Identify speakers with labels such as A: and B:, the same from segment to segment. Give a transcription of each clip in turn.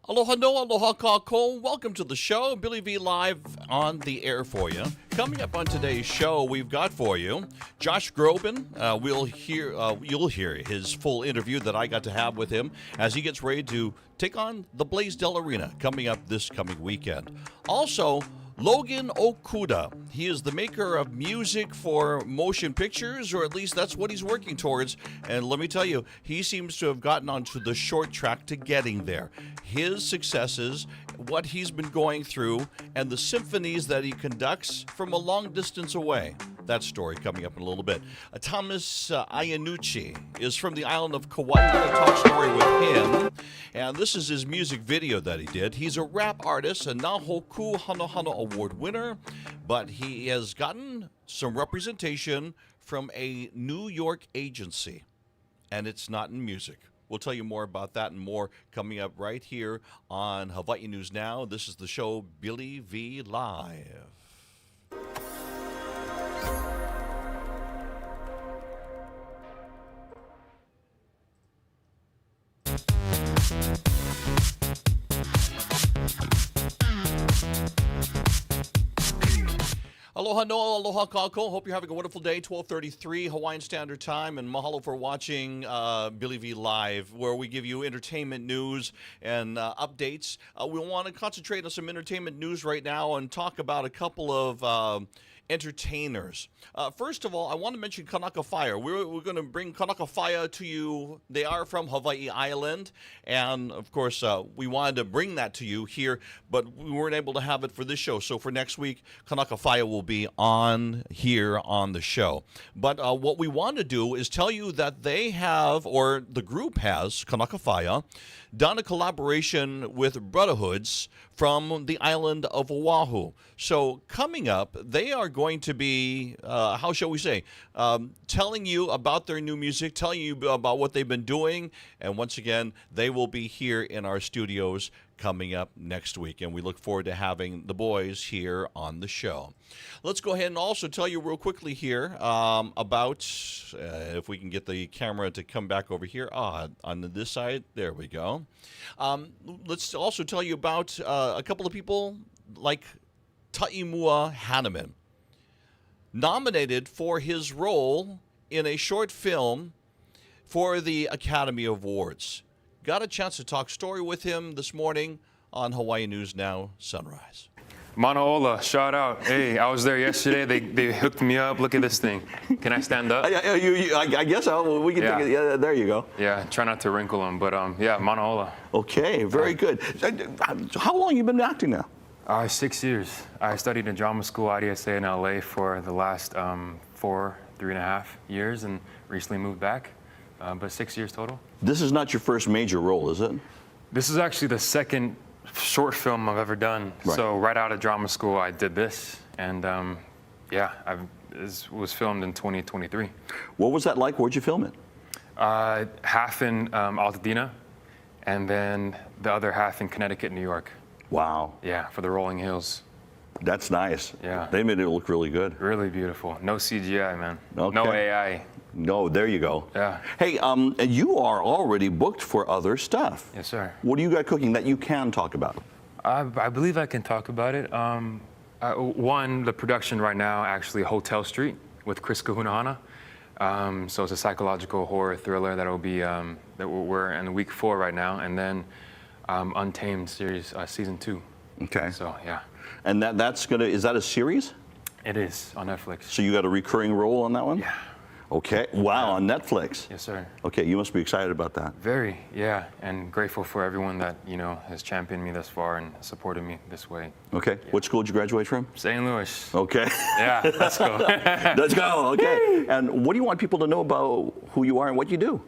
A: Aloha no, aloha kako. Welcome to the show. Billy V live on the air for you. Coming up on today's show, we've got for you Josh Groban. You'll hear his full interview that I got to have with him as he gets ready to take on the Blaisdell Arena coming up this coming weekend. Also, Logyn Okuda. He is the maker of music for motion pictures, or at least that's what he's working towards. And let me tell you, he seems to have gotten onto the short track to getting there. His successes, what he's been going through, and the symphonies that he conducts from a long distance away. That story coming up in a little bit. Thomas Iannucci is from the island of Kauai. We're going to talk story with him. And this is his music video that he did. He's a rap artist, a Nahoku Hanohano Award winner, but he has gotten some representation from a New York agency, and it's not in music. We'll tell you more about that and more coming up right here on Hawaii News Now. This is the show Billy V Live. Aloha no, aloha kako. Hope you're having a wonderful day. 12:33 Hawaiian Standard Time, and mahalo for watching Billy V Live, where we give you entertainment news and updates. We want to concentrate on some entertainment news right now and talk about a couple of entertainers. First of all, I want to mention Kanaka Fire. We're going to bring Kanaka Fire to you. They are from Hawaii Island, and of course, we wanted to bring that to you here, but we weren't able to have it for this show. So for next week, Kanaka Fire will be on here on the show. But what we want to do is tell you that they have, or the group has, Kanaka Fire, done a collaboration with Brotherhoods from the island of Oahu. So coming up, they are going to be, how shall we say, telling you about their new music, telling you about what they've been doing. And once again, they will be here in our studios coming up next week. And we look forward to having the boys here on the show. Let's go ahead and also tell you real quickly here about, if we can get the camera to come back over here, on this side, there we go. Let's also tell you about a couple of people like Taʻimua Hannemann, nominated for his role in a short film for the Academy Awards. Got a chance to talk story with him this morning on Hawaii News Now Sunrise.
B: Manaola, shout out. Hey, I was there yesterday. They hooked me up. Look at this thing. Can I stand up?
C: I guess so. We can take it. Yeah, there you go.
B: Yeah, try not to wrinkle them, but yeah, Manaola.
C: Okay, very good. How long have you been acting now?
B: 6 years. I studied in drama school, IDSA in LA for the last 3.5 years, and recently moved back. But 6 years total. This
C: is not your first major role, is it?
B: This is actually the second short film I've ever done. Right. So right out of drama school, I did this, and yeah, it was filmed in 2023.
C: What was that like? Where'd you film it?
B: Half in Altadena, and then the other half in Connecticut, New York.
C: Wow.
B: Yeah, for the Rolling Hills.
C: That's nice.
B: Yeah.
C: They made it look really good.
B: Really beautiful. No CGI, man.
C: Okay.
B: No AI.
C: No, there you go.
B: Yeah.
C: Hey, you are already booked for other stuff.
B: Yes, sir.
C: What do you got cooking that you can talk about?
B: I believe I can talk about it. One, the production right now, actually Hotel Street with Chris Kahunahana. So it's a psychological horror thriller that'll be, that we're in week 4 right now. And then Untamed series, season 2.
C: Okay.
B: So, yeah.
C: And is that a series?
B: It is, on Netflix.
C: So you got a recurring role on that one?
B: Yeah.
C: Okay. Wow, on Netflix.
B: Yes, sir.
C: Okay, you must be excited about that.
B: Very, yeah, and grateful for everyone that, has championed me thus far and supported me this way.
C: Okay. Yeah. What school did you graduate from?
B: St. Louis.
C: Okay.
B: Yeah, let's go.
C: Let's go, okay. And what do you want people to know about who you are and what you do?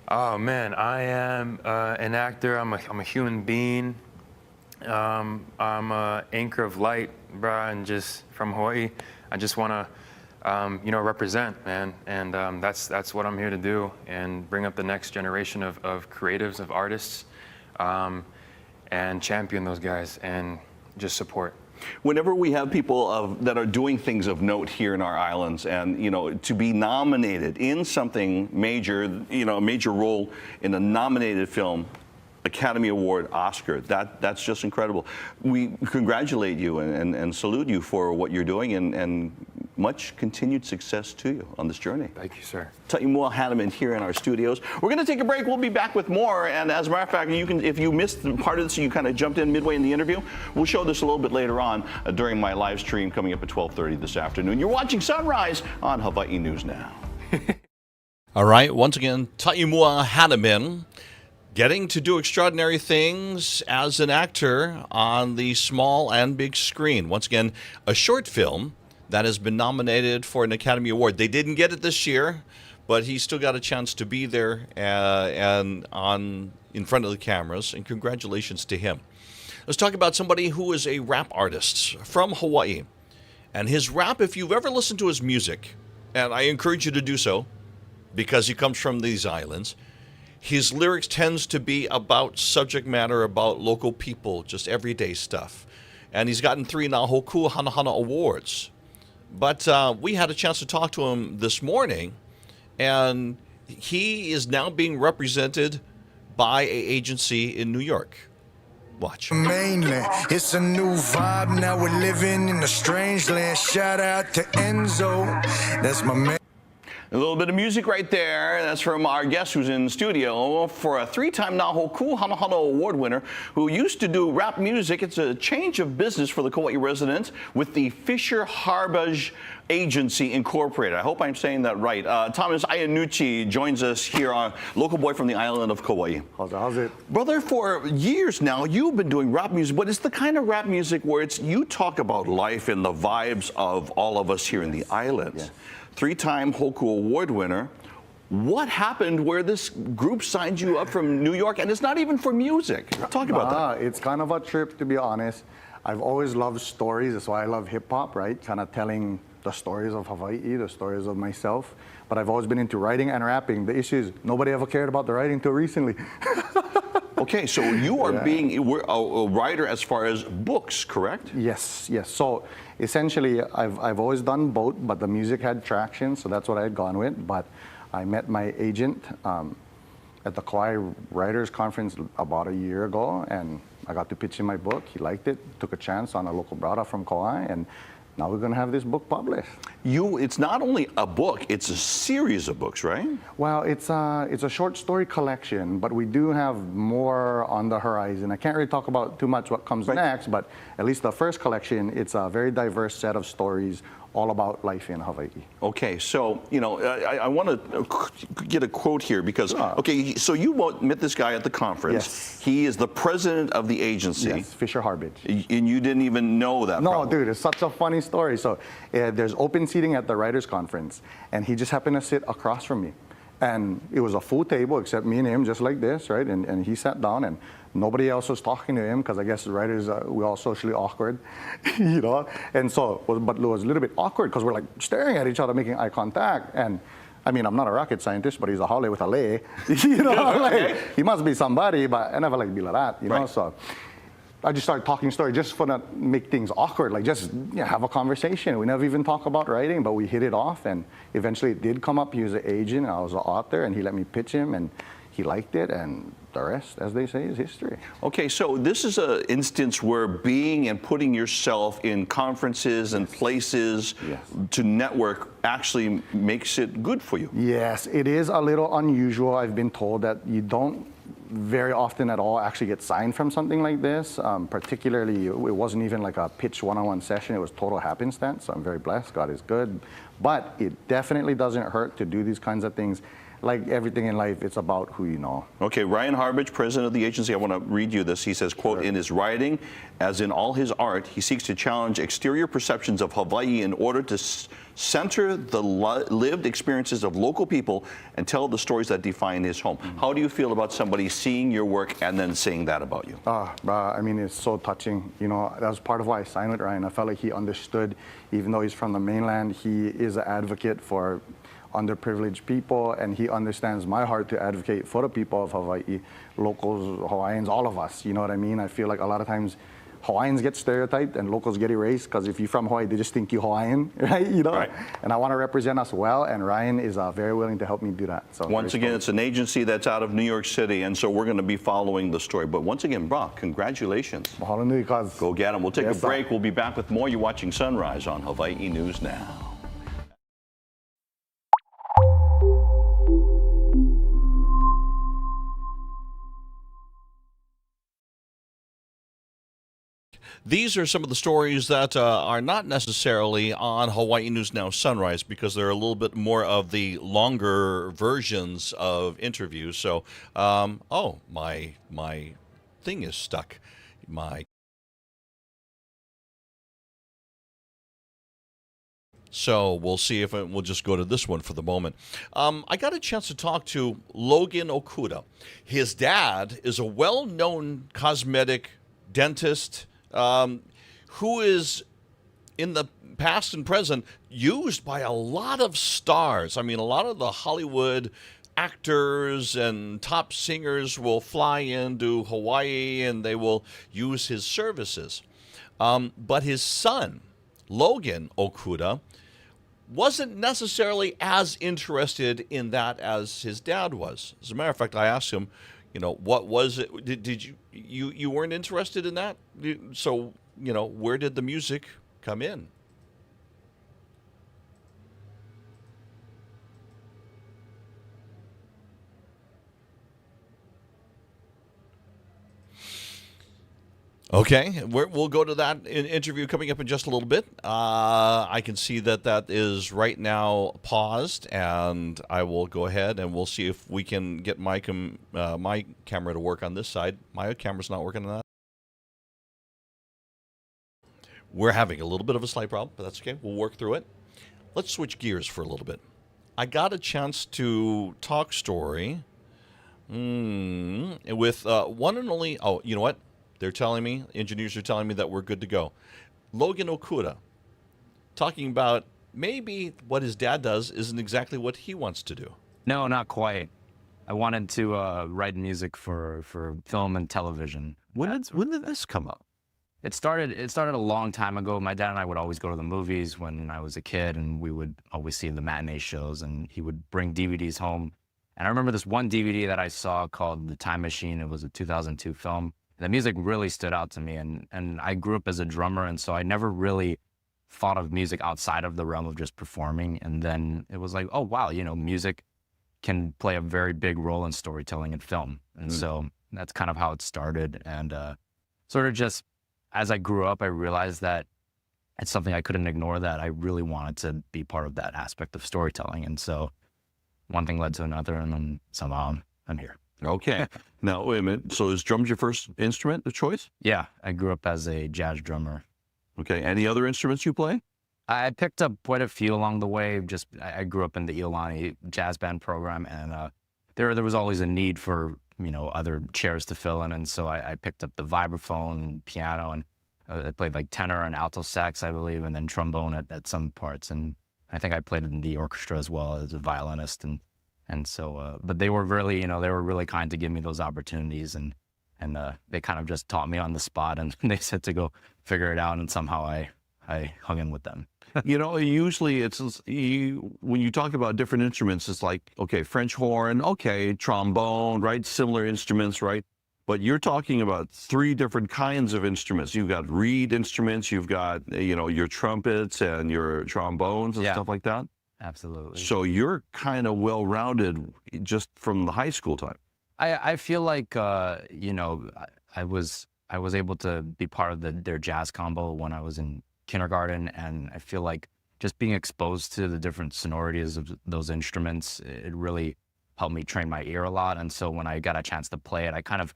B: Oh, man, I am an actor. I'm a human being. I'm an anchor of light, bruh, and just from Hawaii. I just want to represent, man, and that's what I'm here to do, and bring up the next generation of creatives, of artists, and champion those guys, and just support.
C: Whenever we have people that are doing things of note here in our islands, and to be nominated in something major, a major role in a nominated film, Academy Award Oscar. That's just incredible. We congratulate you and salute you for what you're doing, and much continued success to you on this journey.
B: Thank you, sir.
C: Taʻimua Hannemann here in our studios. We're going to take a break. We'll be back with more. And as a matter of fact, you can, if you missed part of this, you kind of jumped in midway in the interview, we'll show this a little bit later on during my live stream coming up at 12:30 this afternoon. You're watching Sunrise on Hawaii News Now.
A: All right, once again, Taʻimua Hannemann getting to do extraordinary things as an actor on the small and big screen. Once again, a short film that has been nominated for an Academy Award. They didn't get it this year, but he still got a chance to be there and in front of the cameras, and congratulations to him. Let's talk about somebody who is a rap artist from Hawaii. And his rap, if you've ever listened to his music, and I encourage you to do so because he comes from these islands, his lyrics tends to be about subject matter, about local people, just everyday stuff. And he's gotten 3 Nahoku Hanahana awards. But we had a chance to talk to him this morning, and he is now being represented by an agency in New York. Watch.
D: Mainland, it's a new vibe. Now we're living in a strange land. Shout out to Enzo. That's my man.
C: A little bit of music right there. That's from our guest who's in studio for a 3-time Nahoku Hanahana Award winner who used to do rap music. It's a change of business for the Kauai residents with the Fisher Harbage Agency Incorporated. I hope I'm saying that right. Thomas Iannucci joins us here, on local boy from the island of Kauai.
E: How's it?
C: Brother, for years now, you've been doing rap music, but it's the kind of rap music where you talk about life and the vibes of all of us here in the islands.
E: Yeah.
C: 3-time Hoku Award winner. What happened where this group signed you up from New York, and it's not even for music? Talk about that.
E: It's kind of a trip, to be honest. I've always loved stories. That's why I love hip hop, right? Kind of telling the stories of Hawaii, the stories of myself. But I've always been into writing and rapping. The issue is nobody ever cared about the writing until recently.
C: Okay, so you are being a writer as far as books, correct?
E: Yes, yes. So essentially, I've always done both, but the music had traction, so that's what I had gone with. But I met my agent at the Kauai Writers Conference about a year ago, and I got to pitch him my book. He liked it, took a chance on a local brother from Kauai, and now we're going to have this book published.
C: It's not only a book, it's a series of books, right?
E: Well, it's a short story collection, but we do have more on the horizon. I can't really talk about too much what comes next, but at least the first collection, it's a very diverse set of stories all about life in Hawaii.
C: Okay, so, I want to get a quote here because, okay, so you met this guy at the conference.
E: Yes.
C: He is the president of the agency.
E: Yes, Fisher Harbage.
C: And you didn't even know that?
E: No,
C: probably.
E: dude, it's such a funny story. So there's open seating at the Writers Conference, and he just happened to sit across from me. And it was a full table except me and him, just like this, right? And he sat down, and nobody else was talking to him because I guess the writers, we're all socially awkward, And so, but it was a little bit awkward because we're like staring at each other, making eye contact. And I mean, I'm not a rocket scientist, but he's a haole with a lei. Like, he must be somebody, but I never like be like that,
C: Right.
E: So I just started talking story just for not make things awkward, like just have a conversation. We never even talk about writing, but we hit it off, and eventually it did come up. He was an agent, I was an author, and he let me pitch him, and he liked it, and the rest, as they say, is history.
C: Okay, so this is an instance where being and putting yourself in conferences and places to network actually makes it good for you.
E: Yes, it is a little unusual. I've been told that you don't very often at all actually get signed from something like this. Particularly, it wasn't even like a pitch one-on-one session. It was total happenstance. So I'm very blessed. God is good. But it definitely doesn't hurt to do these kinds of things. Like everything in life, it's about who you know. Okay,
C: Ryan Harbage, president of the agency, I want to read you this. He says, quote, in his writing, as in all his art, he seeks to challenge exterior perceptions of Hawaii in order to center the lived experiences of local people and tell the stories that define his home. How do you feel about somebody seeing your work and then saying that about you?
E: I mean, it's so touching. That was part of why I signed with Ryan. I felt like he understood, even though he's from the mainland, he is an advocate for underprivileged people, and he understands my heart to advocate for the people of Hawaii, locals, Hawaiians, all of us. You know what I mean? I feel like a lot of times Hawaiians get stereotyped and locals get erased because if you're from Hawaii, they just think you're Hawaiian, right?
C: Right.
E: And I want to represent us well, and Ryan is very willing to help me do that. So
C: once again, it's an agency that's out of New York City, and so we're going to be following the story. But once again, Brock, congratulations.
E: Mahalo nui, cuz.
C: Go get them. We'll take
E: Yes,
C: a
E: sir.
C: break. We'll be back with more. You're watching Sunrise on Hawaii News Now.
A: These are some of the stories that are not necessarily on Hawaii News Now Sunrise because they're a little bit more of the longer versions of interviews. So, oh, my thing is stuck. So we'll see if we'll just go to this one for the moment. I got a chance to talk to Logyn Okuda. His dad is a well-known cosmetic dentist who is in the past and present used by a lot of stars. I mean, a lot of the Hollywood actors and top singers will fly into Hawaii and they will use his services. But his son, Logyn Okuda, wasn't necessarily as interested in that as his dad was. As a matter of fact, I asked him, you know, what was it? Did you weren't interested in that? So, you know, where did the music come in? Okay, we'll go to that interview coming up in just a little bit. I can see that is right now paused, and I will go ahead and we'll see if we can get my camera to work on this side. My camera's not working on that. We're having a little bit of a slight problem, but that's okay. We'll work through it. Let's switch gears for a little bit. I got a chance to talk story with one and only, oh, you know what? They're telling me, engineers are telling me that we're good to go. Logyn Okuda, talking about maybe what his dad does isn't exactly what he wants to do.
F: No, not quite. I wanted to write music for film and television.
C: When did this come up?
F: It started a long time ago. My dad and I would always go to the movies when I was a kid, and we would always see the matinee shows, and he would bring DVDs home. And I remember this one DVD that I saw called The Time Machine. It was a 2002 film. The music really stood out to me, and I grew up as a drummer, and so I never really thought of music outside of the realm of just performing. And then it was like, oh, wow, you know, music can play a very big role in storytelling and film. And so that's kind of how it started. And sort of just as I grew up, I realized that it's something I couldn't ignore, that I really wanted to be part of that aspect of storytelling. And so one thing led to another, and then somehow I'm here.
C: Okay. Now, wait a minute. So is drums your first instrument of choice?
F: Yeah, I grew up as a jazz drummer.
C: Okay. Any other instruments you play?
F: I picked up quite a few along the way. Just I grew up in the Iolani jazz band program, and there was always a need for, you know, other chairs to fill in, and so I picked up the vibraphone, piano, and I played like tenor and alto sax, I believe, and then trombone at some parts, and I think I played in the orchestra as well as a violinist, and so but they were really, you know, they were really kind to give me those opportunities, and they kind of just taught me on the spot, and they said to go figure it out, and somehow I hung in with them.
C: You know, usually when you talk about different instruments, it's like, okay, French horn, okay, trombone, right? Similar instruments, right? But you're talking about three different kinds of instruments. You've got reed instruments, you've got, you know, your trumpets and your trombones and stuff like that.
F: Absolutely.
C: So you're kind of well-rounded just from the high school time.
F: I feel like, you know, I was able to be part of their jazz combo when I was in kindergarten, and I feel like just being exposed to the different sonorities of those instruments, it really helped me train my ear a lot. And so when I got a chance to play it, I kind of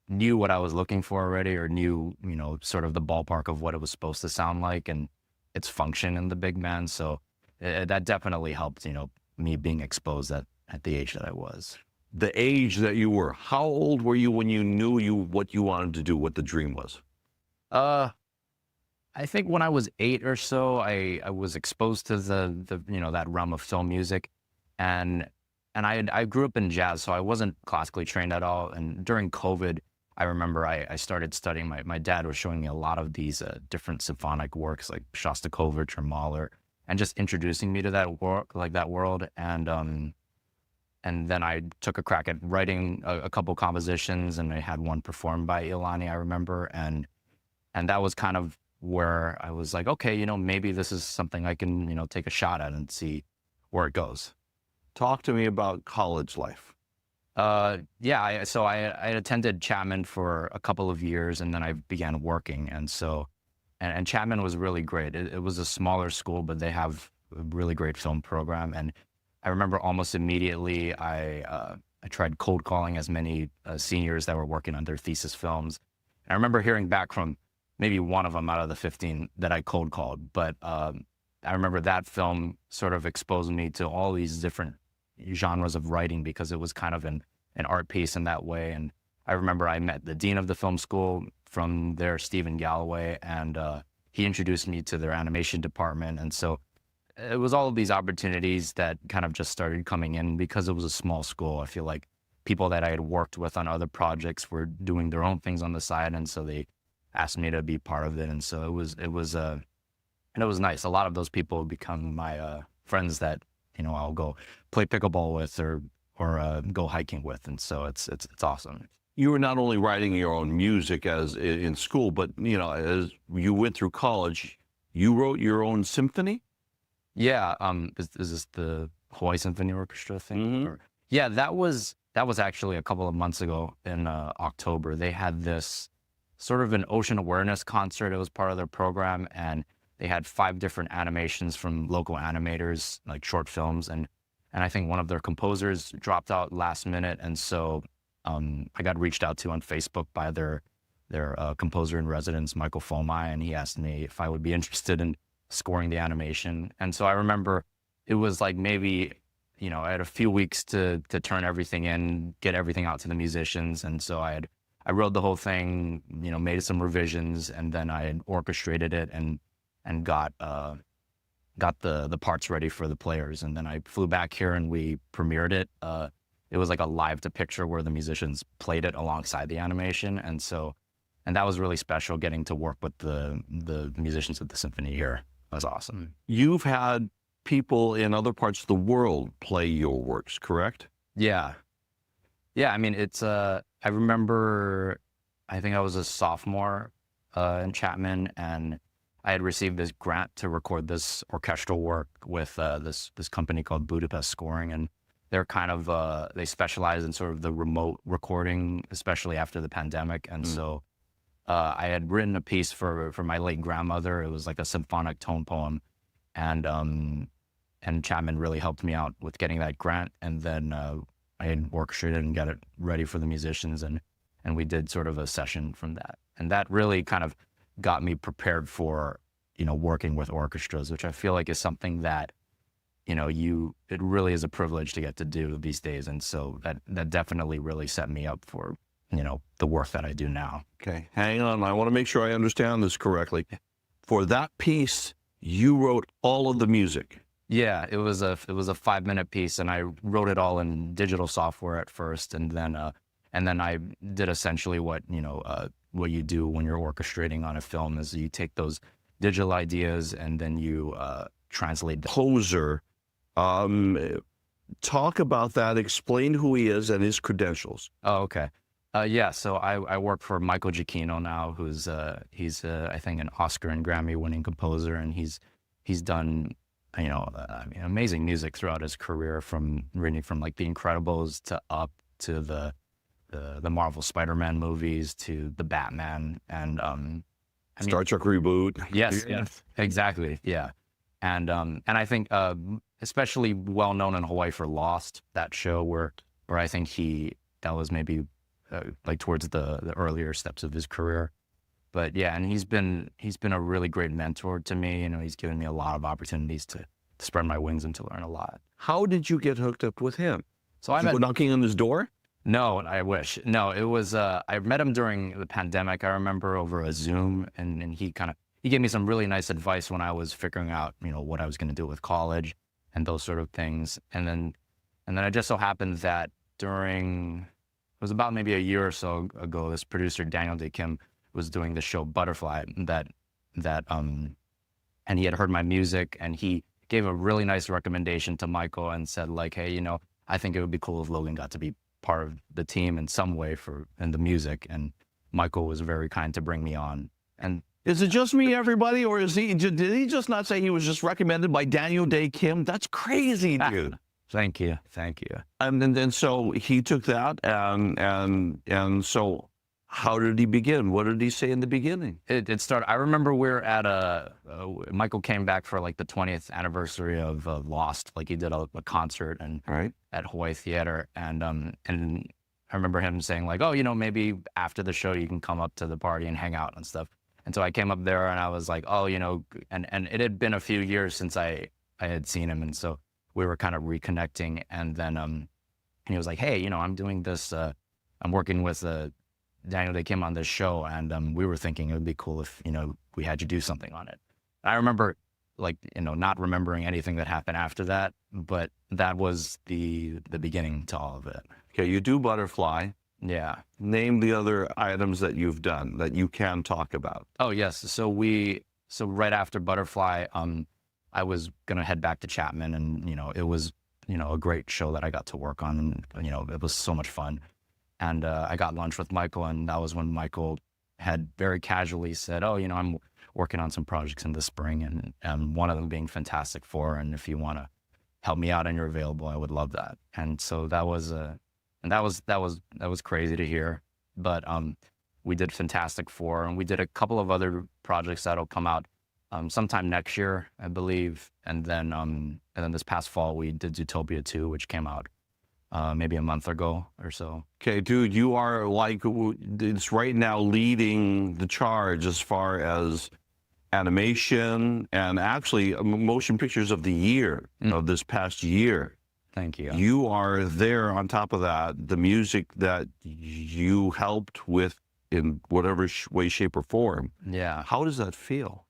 F: knew what I was looking for already, or knew, you know, sort of the ballpark of what it was supposed to sound like and its function in the big band. So that definitely helped, you know, me being exposed at the age that I was.
C: The age that you were, how old were you when you knew what you wanted to do, what the dream was?
F: I think when I was 8 or so, I was exposed to the you know, that realm of film music, and I grew up in jazz, so I wasn't classically trained at all. And during COVID, I remember I started studying. My dad was showing me a lot of these different symphonic works like Shostakovich or Mahler, and just introducing me to that work, like that world. And then I took a crack at writing a couple compositions, and I had one performed by Iolani, I remember, and that was kind of where I was like, okay, maybe this is something I can, take a shot at and see where it goes.
C: Talk to me about college life.
F: Yeah, so I attended Chapman for a couple of years, and then I began working, and so and Chapman was really great. It was a smaller school, but they have a really great film program, and I remember almost immediately I tried cold calling as many seniors that were working on their thesis films. And I remember hearing back from maybe one of them out of the 15 that I cold called, but I remember that film sort of exposed me to all these different genres of writing because it was kind of an art piece in that way. And I remember I met the dean of the film school from there, Stephen Galloway, and he introduced me to their animation department. And so it was all of these opportunities that kind of just started coming in because it was a small school. I feel like people that I had worked with on other projects were doing their own things on the side, and so they asked me to be part of it. And so it was nice. A lot of those people become my friends that I'll go play pickleball with or go hiking with, and so it's awesome.
C: You were not only writing your own music as in school, but as you went through college, you wrote your own symphony.
F: Yeah, is this the Hawaii Symphony Orchestra thing? Or, yeah, that was actually a couple of months ago in October. They had this sort of an ocean awareness concert. It was part of their program, and they had 5 different animations from local animators, like short films, and I think one of their composers dropped out last minute, and so I got reached out to on Facebook by their composer in residence, Michael Fomai, and he asked me if I would be interested in scoring the animation. And so I remember it was like maybe, I had a few weeks to turn everything in, get everything out to the musicians. And so I wrote the whole thing, made some revisions, and then I had orchestrated it and got the parts ready for the players. And then I flew back here and we premiered it. It was like a live to picture where the musicians played it alongside the animation. And that was really special, getting to work with the musicians of the symphony here. That was awesome.
C: You've had people in other parts of the world play your works, correct?
F: Yeah. I mean, it's, I remember, I think I was a sophomore in Chapman, and I had received this grant to record this orchestral work with this company called Budapest Scoring, and they're kind of, they specialize in sort of the remote recording, especially after the pandemic. And so I had written a piece for my late grandmother. It was like a symphonic tone poem, and Chapman really helped me out with getting that grant. And then I had orchestrated and got it ready for the musicians, and we did sort of a session from that. And that really kind of got me prepared for, working with orchestras, which I feel like is something that, it really is a privilege to get to do these days. And so that definitely really set me up for, the work that I do now.
C: Okay, hang on. I want to make sure I understand this correctly. For that piece, you wrote all of the music.
F: Yeah, it was a 5-minute piece, and I wrote it all in digital software at first, and then I did essentially what you do when you're orchestrating on a film is you take those digital ideas and then you translate them.
C: Composer, talk about that. Explain who he is and his credentials.
F: Oh, okay. Yeah, so I work for Michael Giacchino now, who's he's I think an Oscar and Grammy winning composer, and he's done amazing music throughout his career, from like The Incredibles to Up to the Marvel Spider-Man movies to the Batman and
C: Star Trek reboot.
F: Yes, exactly, yeah, and I think especially well known in Hawaii for Lost, that show where I think that was maybe like towards the earlier steps of his career. But yeah, and he's been a really great mentor to me. He's given me a lot of opportunities to spread my wings and to learn a lot.
C: How did you get hooked up with him?
F: So I
C: met knocking on his door?
F: No, I wish. No, it was I met him during the pandemic. I remember over a Zoom, and he gave me some really nice advice when I was figuring out what I was going to do with college and those sort of things. And then it just so happened that during was about maybe a year or so ago. This producer Daniel Day Kim was doing the show Butterfly and he had heard my music, and he gave a really nice recommendation to Michael and said like, hey, you know, I think it would be cool if Logan got to be part of the team in some way in the music. And Michael was very kind to bring me on. And
C: is it just me, everybody, or did he just not say he was just recommended by Daniel Day Kim? That's crazy, dude.
F: Thank you.
C: And then so he took that, and so how did he begin? What did he say in the beginning?
F: It started. I remember we were at Michael came back for like the 20th anniversary of Lost. Like he did a concert at Hawaii Theater, and I remember him saying like, oh, you know, maybe after the show you can come up to the party and hang out and stuff. And so I came up there and I was like, oh, you know, and it had been a few years since I had seen him, and so we were kind of reconnecting. And then and he was like, hey, you know, I'm doing this. I'm working with Daniel Day Kim on this show, and we were thinking it would be cool if, you know, we had you do something on it. And I remember, like, you know, not remembering anything that happened after that, but that was the beginning to all of it.
C: Okay, you do Butterfly.
F: Yeah.
C: Name the other items that you've done that you can talk about.
F: Oh yes. So right after Butterfly, I was gonna head back to Chapman, and you know, it was, you know, a great show that I got to work on, and you know, it was so much fun. And I got lunch with Michael, and that was when Michael had very casually said, oh, you know, I'm working on some projects in the spring, and one of them being Fantastic Four, and if you want to help me out and you're available, I would love that. And so that was crazy to hear. But we did Fantastic Four, and we did a couple of other projects that'll come out sometime next year, I believe. And then this past fall we did Zootopia 2, which came out maybe a month ago or so.
C: Okay, dude, you are like, it's right now leading the charge as far as animation and actually motion pictures of the year, of this past year.
F: Thank you.
C: You are there on top of that, the music that you helped with in whatever way, shape, or form.
F: Yeah.
C: How does that feel?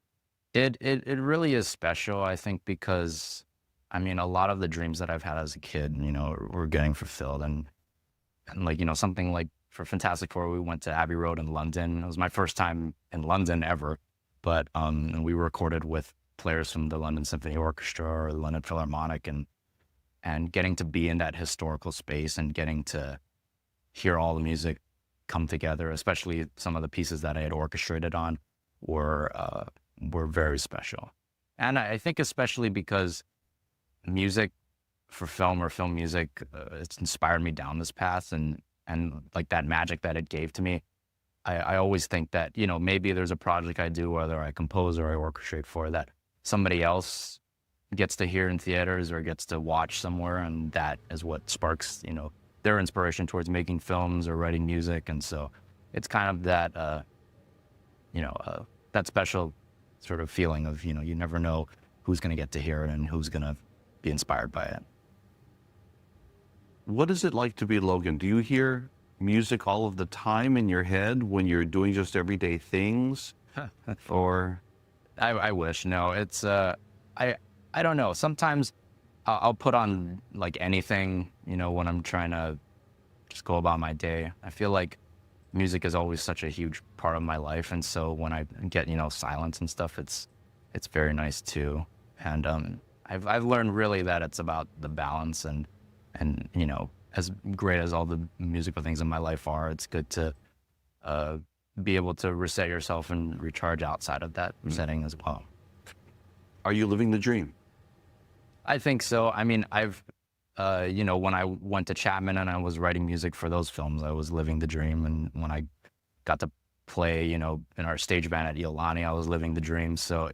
F: It really is special, I think, because I mean, a lot of the dreams that I've had as a kid, you know, were getting fulfilled. And like, you know, something like for Fantastic Four, we went to Abbey Road in London. It was my first time in London ever. But and we recorded with players from the London Symphony Orchestra or the London Philharmonic, and getting to be in that historical space and getting to hear all the music come together, especially some of the pieces that I had orchestrated on, were very special. And I think especially because music for film or film music, it's inspired me down this path, and like that magic that it gave to me. I always think that, you know, maybe there's a project I do, whether I compose or I orchestrate for, that somebody else gets to hear in theaters or gets to watch somewhere, and that is what sparks, you know, their inspiration towards making films or writing music. And so it's kind of that, you know, that special sort of feeling of, you know, you never know who's going to get to hear it and who's going to be inspired by it.
C: What is it like to be Logan? Do you hear music all of the time in your head when you're doing just everyday things? Or
F: I wish. No, it's I don't know. Sometimes I'll put on like anything, you know, when I'm trying to just go about my day. I feel like music is always such a huge part of my life, and so when I get, you know, silence and stuff, it's very nice too. And I've learned really that it's about the balance, and you know, as great as all the musical things in my life are, it's good to be able to reset yourself and recharge outside of that setting as well.
C: Are you living the dream?
F: I think so. I mean, I've, you know, when I went to Chapman and I was writing music for those films, I was living the dream. And when I got to play, you know, in our stage band at Iolani, I was living the dream. So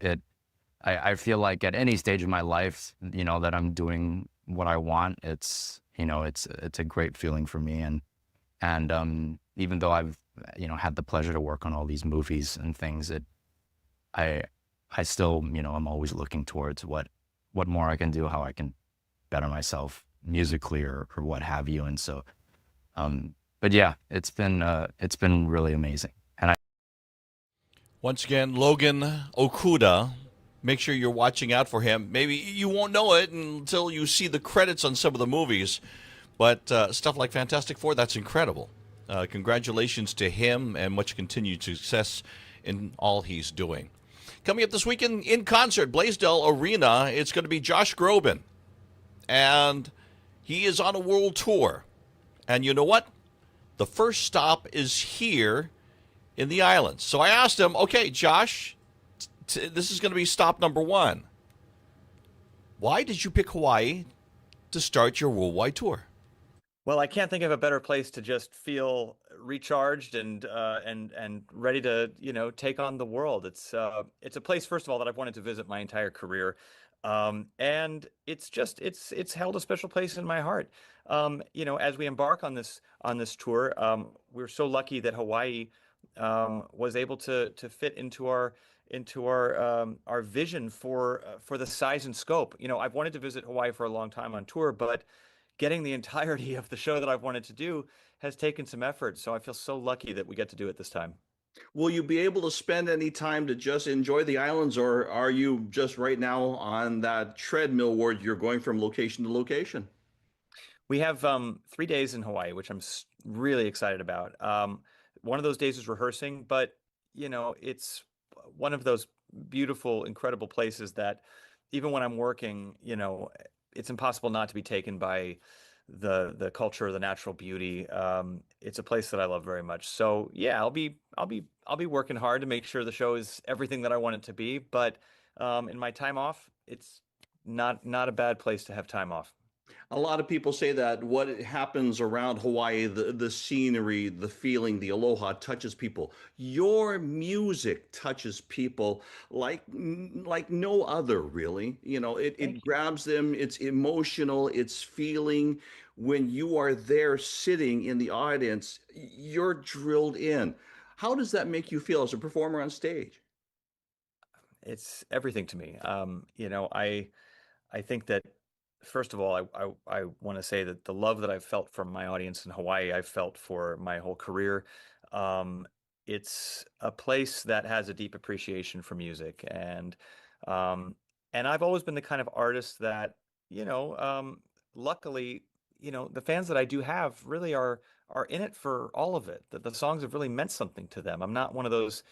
F: I feel like at any stage of my life, you know, that I'm doing what I want, it's, you know, it's a great feeling for me. And even though I've, you know, had the pleasure to work on all these movies and things, I still, you know, I'm always looking towards what more I can do, how I can better myself musically or what have you. And so, but yeah, it's been really amazing. And
A: Once again, Logyn Okuda. Make sure you're watching out for him. Maybe you won't know it until you see the credits on some of the movies, but stuff like Fantastic Four, that's incredible. Congratulations to him and much continued success in all he's doing. Coming up this weekend in concert, Blaisdell Arena, it's going to be Josh Groban. And he is on a world tour. And you know what? The first stop is here in the islands. So I asked him, okay, Josh, this is going to be stop number one. Why did you pick Hawaii to start your worldwide tour?
G: Well, I can't think of a better place to just feel recharged and ready to, take on the world. It's a place, first of all, that I've wanted to visit my entire career. And it's held a special place in my heart. As we embark on this tour, we're so lucky that Hawaii was able to fit into our vision for the size and scope. I've wanted to visit Hawaii for a long time on tour, but getting the entirety of the show that I've wanted to do has taken some effort. So I feel so lucky that we get to do it this time.
C: Will you be able to spend any time to just enjoy the islands, or are you just right now on that treadmill where you're going from location to location?
G: We have 3 days in Hawaii, which I'm really excited about. One of those days is rehearsing, but it's one of those beautiful, incredible places that even when I'm working, it's impossible not to be taken by the culture, the natural beauty. It's a place that I love very much. So yeah, I'll be working hard to make sure the show is everything that I want it to be. But in my time off, it's not a bad place to have time off.
C: A lot of people say that what happens around Hawaii, the scenery, the feeling, the aloha touches people. Your music touches people like no other, really. It grabs them. It's emotional. It's feeling. When you are there sitting in the audience, you're drilled in. How does that make you feel as a performer on stage?
G: It's everything to me. I think that first of all, I want to say that the love that I've felt from my audience in Hawaii, I've felt for my whole career. It's a place that has a deep appreciation for music, and I've always been the kind of artist that, luckily, the fans that I do have really are in it for all of it. That the songs have really meant something to them. I'm not one of those,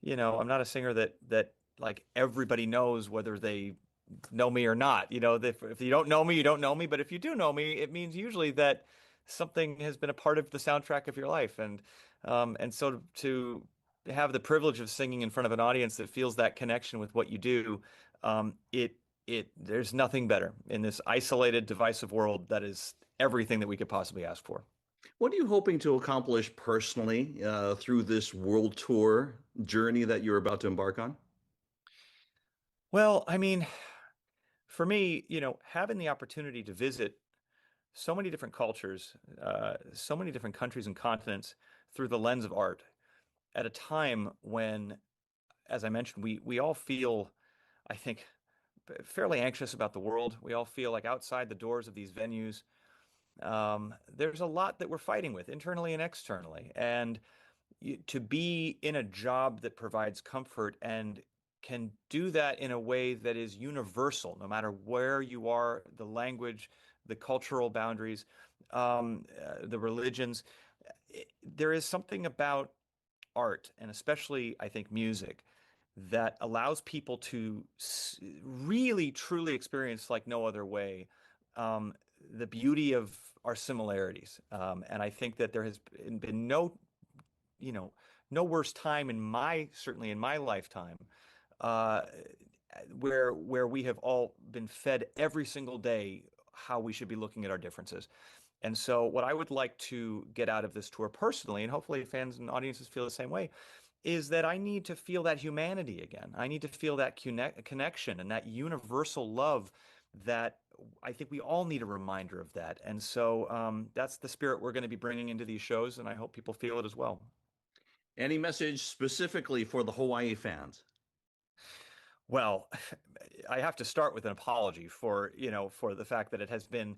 G: I'm not a singer that like everybody knows whether they know me or not. If you don't know me, you don't know me. But if you do know me, it means usually that something has been a part of the soundtrack of your life. And so to have the privilege of singing in front of an audience that feels that connection with what you do, there's nothing better in this isolated, divisive world. That is everything that we could possibly ask for.
C: What are you hoping to accomplish personally through this world tour journey that you're about to embark on?
G: Well, I mean, for me, having the opportunity to visit so many different cultures, so many different countries and continents through the lens of art at a time when, as I mentioned, we all feel, I think, fairly anxious about the world. We all feel like outside the doors of these venues, there's a lot that we're fighting with internally and externally. And to be in a job that provides comfort and can do that in a way that is universal, no matter where you are, the language, the cultural boundaries, the religions. There is something about art, and especially, I think, music, that allows people to really, truly experience like no other way the beauty of our similarities. And I think that there has been no worse time certainly in my lifetime, uh, where we have all been fed every single day how we should be looking at our differences. And so what I would like to get out of this tour personally, and hopefully fans and audiences feel the same way, is that I need to feel that humanity again. I need to feel that connection and that universal love that I think we all need a reminder of that. And so that's the spirit we're going to be bringing into these shows, and I hope people feel it as well.
C: Any message specifically for the Hawaii fans?
G: Well, I have to start with an apology for the fact that it has been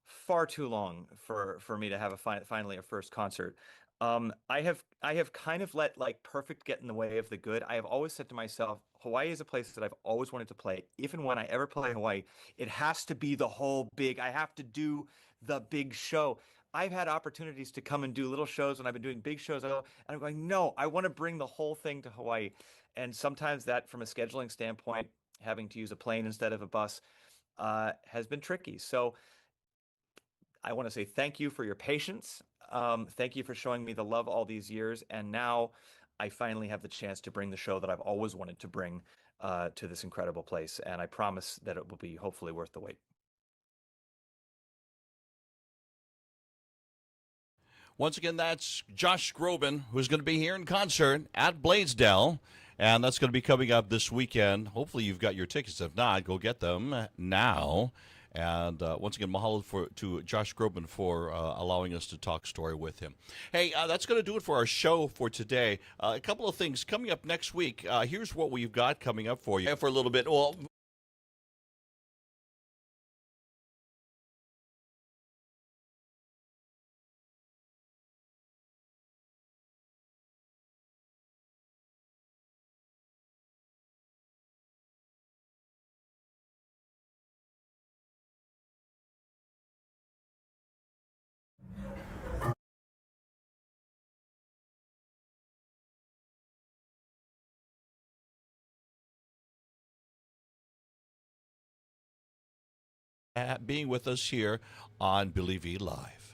G: far too long for me to have finally a first concert. I have kind of let like perfect get in the way of the good. I have always said to myself, Hawaii is a place that I've always wanted to play. If and when I ever play Hawaii, it has to be the whole big. I have to do the big show. I've had opportunities to come and do little shows when I've been doing big shows, and I'm going, no, I want to bring the whole thing to Hawaii. And sometimes that, from a scheduling standpoint, having to use a plane instead of a bus, has been tricky. So I want to say thank you for your patience. Thank you for showing me the love all these years. And now I finally have the chance to bring the show that I've always wanted to bring to this incredible place. And I promise that it will be hopefully worth the wait.
A: Once again, that's Josh Groban, who's going to be here in concert at Blaisdell. And that's going to be coming up this weekend. Hopefully you've got your tickets. If not, go get them now. And once again, mahalo to Josh Groban for allowing us to talk story with him. Hey, that's going to do it for our show for today. A couple of things coming up next week. Here's what we've got coming up for you for a little bit. Well, being with us here on Billy V Live.